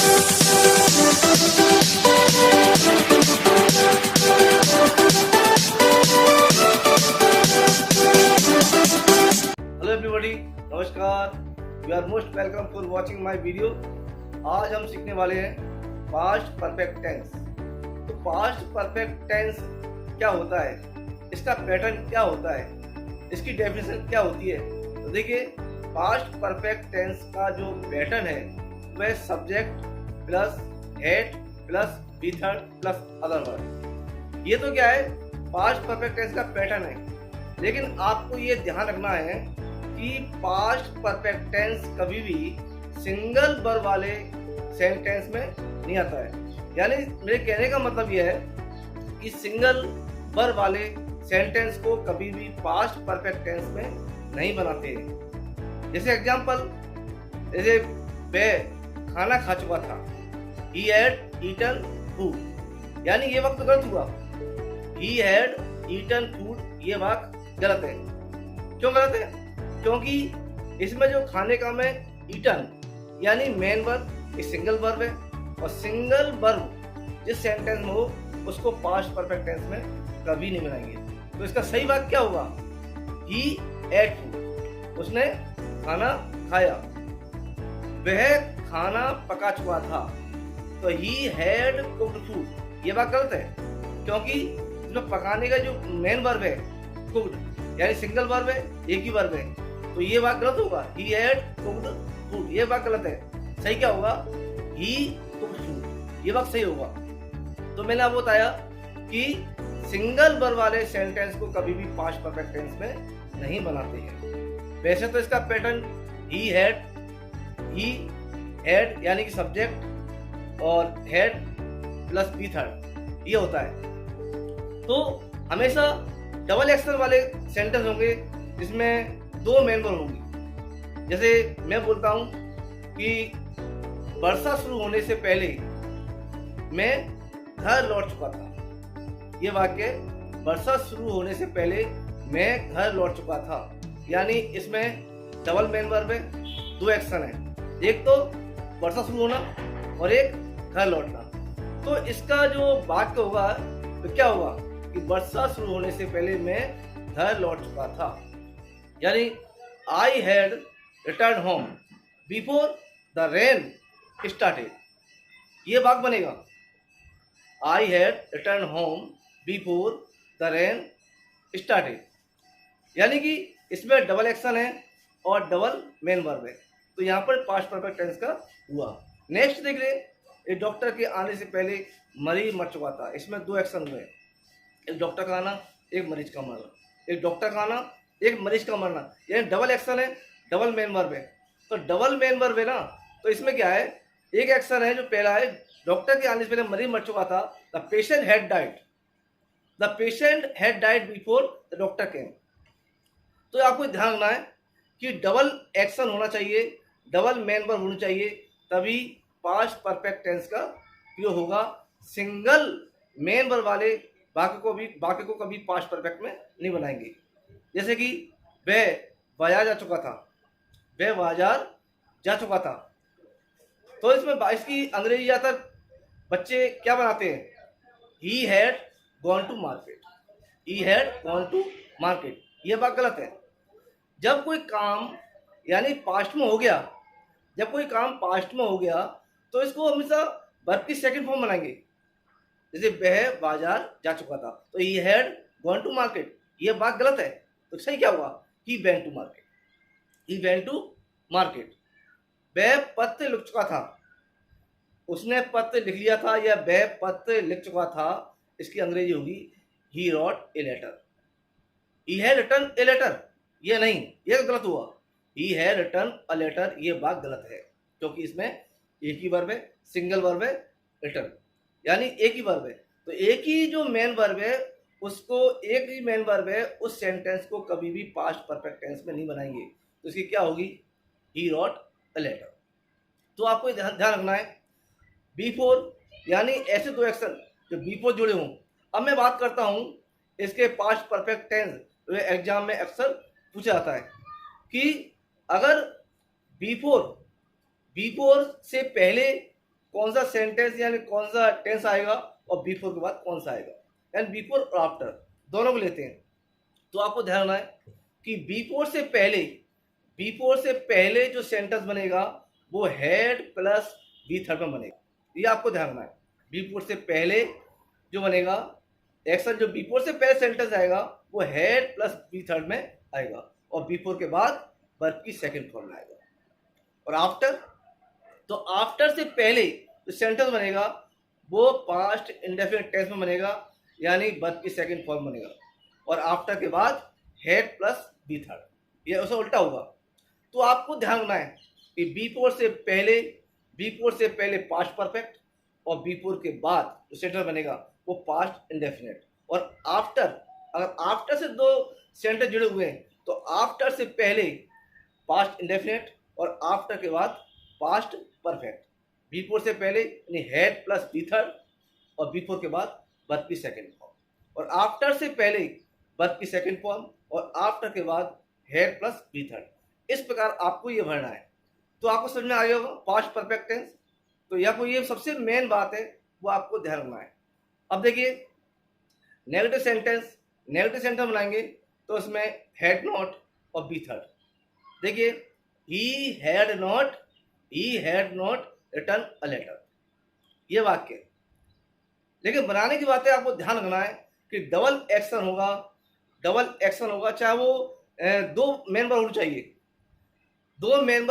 Hello everybody, नमस्कार। You are most welcome for watching my video. आज हम सीखने वाले हैं पास्ट परफेक्ट टेंस। तो पास्ट परफेक्ट टेंस क्या होता है, इसका पैटर्न क्या होता है, इसकी डेफिनेशन क्या होती है। तो देखिए, पास्ट परफेक्ट टेंस का जो पैटर्न है वह subject plus had plus V third plus other word. ये तो क्या है, पास्ट परफेक्ट टेंस का पैटर्न है। लेकिन आपको ये ध्यान रखना है कि पास्ट परफेक्ट टेंस कभी भी सिंगल वर्ब वाले सेंटेंस में नहीं आता है। यानी मेरे कहने का मतलब यह है कि सिंगल वर्ब वाले सेंटेंस को कभी भी पास्ट परफेक्ट टेंस में नहीं बनाते हैं। जैसे एग्जांपल, जैसे वह खाना खा चुका था, he had eaten food, यानी ये वक्त गलत हुआ। he had eaten food, ये वाक्य गलत है। क्यों गलत है? क्योंकि इसमें जो खाने का में ईटन यानी मेन वर्ब एक सिंगल वर्ब है, और सिंगल वर्ब जिस सेंटेंस में हो उसको पास्ट परफेक्ट टेंस में कभी नहीं बनाएंगे। तो इसका सही वाक्य क्या होगा? ही एट फूड, उसने खाना खाया। वह खाना पका चुका था, तो ही हैड कुक्ड फूड, ये बात गलत है। क्योंकि इसमें पकाने का जो मेन वर्ब है कुक्ड, यानी सिंगल वर्ब है, एक ही वर्ब है, तो ये बात गलत होगा। ही हैड कुक्ड फूड, ये बात गलत है। सही क्या होगा? ही कुक्ड फूड, ये बात सही होगा। तो मैंने आपको बताया कि सिंगल वर्ब वाले सेंटेंस को कभी भी पास्ट परफेक्ट टेंस में नहीं बनाते हैं। वैसे तो इसका पैटर्न ही हैड यानी कि सब्जेक्ट और हेड प्लस बी थर्ड ये होता है। तो हमेशा डबल एक्शन वाले सेंटेंस होंगे जिसमें दो मेन वर्ब होंगी। जैसे मैं बोलता हूं कि वर्षा शुरू होने से पहले मैं घर लौट चुका था। ये वाक्य वर्षा शुरू होने से पहले मैं घर लौट चुका था, यानी इसमें डबल मेन वर्ब है, दो एक्शन है, एक तो वर्षा शुरू होना और एक घर लौटना। तो इसका जो वाक्य होगा तो क्या होगा कि वर्षा शुरू होने से पहले मैं घर लौट चुका था, यानी I had return home before the rain started, ये वाक्य बनेगा। I had return home before the rain started, यानी कि इसमें डबल एक्शन है और डबल मेन वर्ब है, तो यहाँ पर पास्ट परफेक्ट टेंस का हुआ। नेक्स्ट देख ले, एक डॉक्टर के आने से पहले मरीज मर चुका था, इसमें दो एक्शन हुए, एक डॉक्टर का आना एक मरीज का मरना, एक डॉक्टर का आना एक मरीज का मरना, यानी डबल एक्शन है, डबल मेन वर्ब है। तो डबल मेन वर्ब है ना, तो इसमें क्या है, एक एक्शन है जो पहला है, डॉक्टर के आने से पहले मरीज मर चुका था, the patient had died, the patient had died before the doctor केम। तो आपको ध्यान रखना है कि डबल एक्शन होना चाहिए, डबल मेन वर्ब होनी चाहिए, तभी पास्ट परफेक्ट टेंस का प्रयोग होगा। सिंगल मेन वर्ब वाले वाक्य को कभी पास्ट परफेक्ट में नहीं बनाएंगे। जैसे कि वह बाजार जा चुका था, वह बाजार जा चुका था, तो इसमें इसकी अंग्रेजी ज़्यादातर बच्चे क्या बनाते हैं, he had gone to market, he had gone to market, ये बात गलत है। जब कोई काम यानी पास्ट में हो गया, जब कोई काम पास्ट में हो गया तो इसको हमेशा वर्ब की सेकंड फॉर्म बनाएंगे। जैसे वह बाजार जा चुका था, तो he had gone to market, ये बात गलत है। तो सही क्या हुआ? He went to market, he went to market. वह पत्र लिख चुका था, उसने पत्र लिख लिया था, या वह पत्र लिख चुका था, इसकी अंग्रेजी होगी he wrote a letter, he had written a letter, ये नहीं, ये गलत हुआ। He had written a letter, ये बात गलत है, क्योंकि इसमें एक ही वर्ब है, सिंगल वर्ब है, रिटन यानी एक ही वर्ब है। तो एक ही जो मेन वर्ब है उसको, एक ही मेन वर्ब है, उस सेंटेंस को कभी भी पास्ट परफेक्ट टेंस में नहीं बनाएंगे। तो इसकी क्या होगी? He wrote a letter. तो आपको ध्यान रखना है, बिफोर यानी ऐसे दो एक्शन जो बिफोर जुड़े हों। अब मैं बात करता हूं इसके पास्ट परफेक्ट टेंस, तो एग्जाम में अक्सर पूछा जाता है कि अगर बिफोर से पहले कौन सा सेंटेंस यानी कौन सा टेंस आएगा और बिफोर के बाद कौन सा आएगा, यानी बिफोर और आफ्टर दोनों को लेते हैं। तो आपको ध्यान रखना है कि बिफोर से पहले जो सेंटेंस बनेगा वो हेड प्लस बी थर्ड में बनेगा। ये आपको ध्यान रखना है। बिफोर से पहले जो बनेगा एक्शन, जो बिफोर से पहले सेंटेंस आएगा वो हेड प्लस बी थर्ड में आएगा और बिफोर के बाद वर्ब की सेकंड फॉर्म में आएगा। और आफ्टर, तो आफ्टर से पहले जो सेंटेंस बनेगा वो पास्ट इंडेफिनिट टेंस में बनेगा, यानी वर्ब की सेकंड फॉर्म बनेगा। और आफ्टर के बाद हेड प्लस बी थर्ड, ये उसका उल्टा होगा। तो आपको ध्यान रखना है कि बिफोर से पहले पास्ट परफेक्ट और बिफोर के बाद जो सेंटेंस बनेगा वो पास्ट इंडेफिनिट। और आफ्टर, अगर आफ्टर से दो सेंटेंस जुड़े हुए हैं तो आफ्टर से पहले पास्ट इंडेफिनिट और आफ्टर के बाद पास्ट परफेक्ट। बिफोर से पहले यानी हेड प्लस बी थर्ड और बिफोर के बाद वर्ब की सेकंड फॉर्म, और आफ्टर से पहले वर्ब की सेकंड फॉर्म और आफ्टर के बाद हेड प्लस बी थर्ड। इस प्रकार आपको ये भरना है। तो आपको समझ में आ गया होगा पास्ट परफेक्ट टेंस। तो यहाँ ये सबसे मेन बात है, वो आपको ध्यान रखना है। अब देखिए नेगेटिव सेंटेंस बनाएंगे तो उसमें हैड नॉट और बी थर्ड। देखिए he had not return a letter, ये वाक्य। लेकिन बनाने की बात है, आपको ध्यान रखना है कि डबल एक्शन होगा, चाहे वो दो मेंबर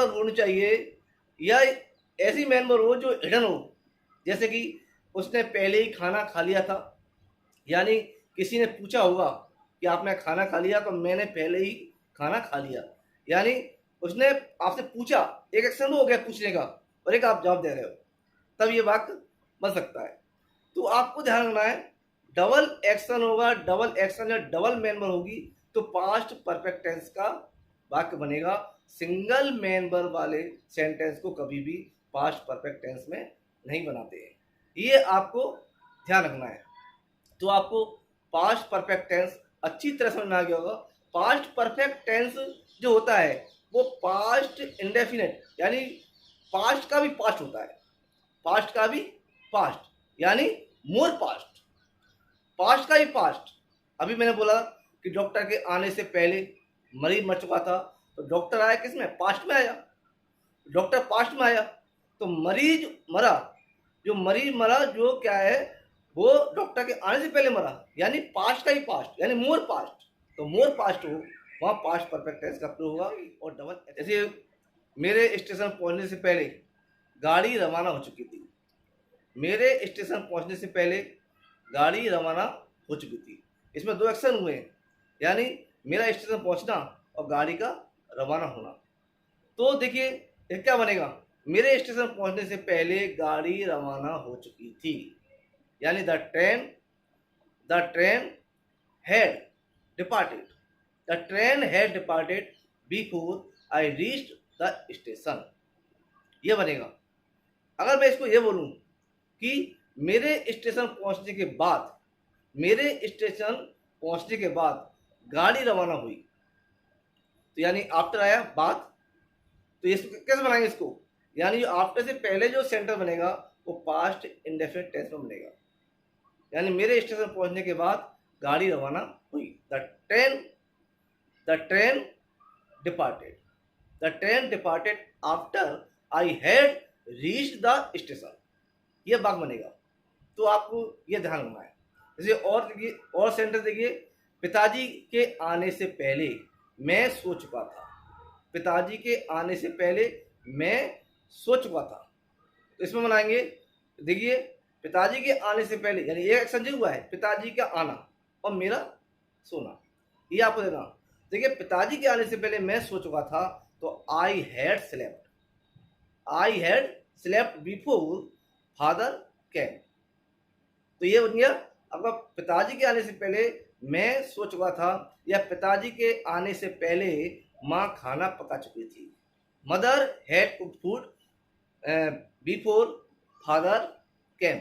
होने चाहिए या ऐसी मेंबर हो जो हिडन हो। जैसे कि उसने पहले ही खाना खा लिया था, यानी किसी ने पूछा होगा कि आपने खाना खा लिया, तो मैंने पहले ही खाना खा लिया, यानी उसने आपसे पूछा, एक एक्शन हो गया पूछने का और एक आप जवाब दे रहे हो, तब ये वाक्य बन सकता है। तो आपको ध्यान रखना है डबल एक्शन या डबल मेंबर होगी तो पास्ट परफेक्ट टेंस का वाक्य बनेगा। सिंगल मेंबर वाले सेंटेंस को कभी भी पास्ट परफेक्ट टेंस में नहीं बनाते हैं, ये आपको ध्यान रखना है। तो आपको पास्ट परफेक्ट टेंस अच्छी तरह समझ में आ गया होगा। पास्ट परफेक्ट टेंस जो होता है वो पास्ट इंडेफिनिट, यानी पास्ट का भी पास्ट होता है, पास्ट का भी पास्ट, यानी मोर पास्ट का ही पास्ट। अभी मैंने बोला कि डॉक्टर के आने से पहले मरीज मर चुका था, तो डॉक्टर आया किस में, पास्ट में आया, डॉक्टर पास्ट में आया। तो मरीज मरा जो क्या है, वो डॉक्टर के आने से पहले मरा, यानी पास्ट का ही पास्ट, यानी मोर पास्ट। तो मोर पास्ट हो वहाँ पास्ट परफेक्ट टेंस का प्रयोग होगा। और डबल, जैसे मेरे स्टेशन पहुंचने से पहले गाड़ी रवाना हो चुकी थी, इसमें दो एक्शन हुए हैं, यानी मेरा स्टेशन पहुंचना और गाड़ी का रवाना होना। तो देखिए ये क्या बनेगा, मेरे स्टेशन पहुंचने से पहले गाड़ी रवाना हो चुकी थी, यानी the train had departed before I reached the station, ये बनेगा। अगर मैं इसको ये बोलूं कि मेरे स्टेशन पहुंचने के बाद गाड़ी रवाना हुई, तो यानी आफ्टर आया बाद। तो इसको कैसे बनाएंगे इसको, यानी आफ्टर से पहले जो सेंटेंस बनेगा वो पास्ट इंडेफिनिट टेंस में बनेगा, यानी मेरे स्टेशन पहुंचने के बाद गाड़ी रवाना हुई। The train departed after I had reached the station, ये वाक्य बनेगा। तो आपको ये ध्यान रखना है। जैसे और सेंटेंस देखिए, पिताजी के आने से पहले मैं सो चुका था, तो इसमें बनाएंगे। देखिए पिताजी के आने से पहले, यानी एक एक्शन जो हुआ है पिताजी का आना और मेरा सोना, ये आपको देना। देखिए पिताजी के आने से पहले मैं सो चुका था, तो I had slept before father came, तो ये बन गया आपका पिताजी के आने से पहले मैं सो चुका था, या पिताजी के आने से पहले माँ खाना पका चुकी थी। Mother had cooked food before father came,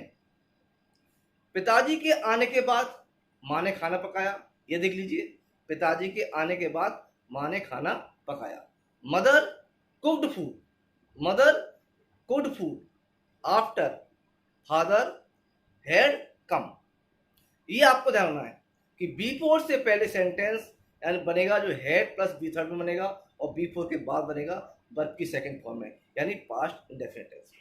पिताजी के आने के बाद माँ ने खाना पकाया, ये देख लीजिए, पिताजी के आने के बाद माँ ने खाना पकाया। Mother cooked food, after father had come. ये आपको ध्यान रखना है कि बिफोर से पहले सेंटेंस यानी बनेगा जो हैड प्लस बी थर्ड में बनेगा, और बिफोर के बाद बनेगा वर्ब की सेकंड फॉर्म में यानी पास्ट इंडेफिनिट टेंस,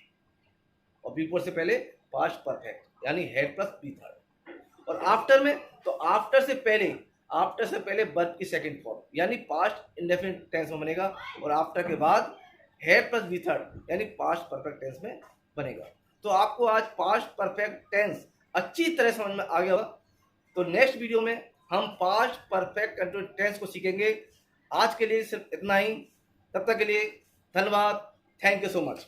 और बिफोर से पहले पास्ट परफेक्ट यानी हैड प्लस बी थर्ड। और आफ्टर में तो आफ्टर से पहले वर्ब की सेकंड फॉर्म यानी पास्ट इंडेफिनिट टेंस में बनेगा, और आफ्टर के बाद हैड प्लस बी थर्ड यानी पास्ट परफेक्ट टेंस में बनेगा। तो आपको आज पास्ट परफेक्ट टेंस अच्छी तरह समझ में आ गया होगा। तो नेक्स्ट वीडियो में हम पास्ट परफेक्ट कंटिन्यूअस टेंस को सीखेंगे। आज के लिए सिर्फ इतना ही, तब तक के लिए धन्यवाद, थैंक यू सो मच।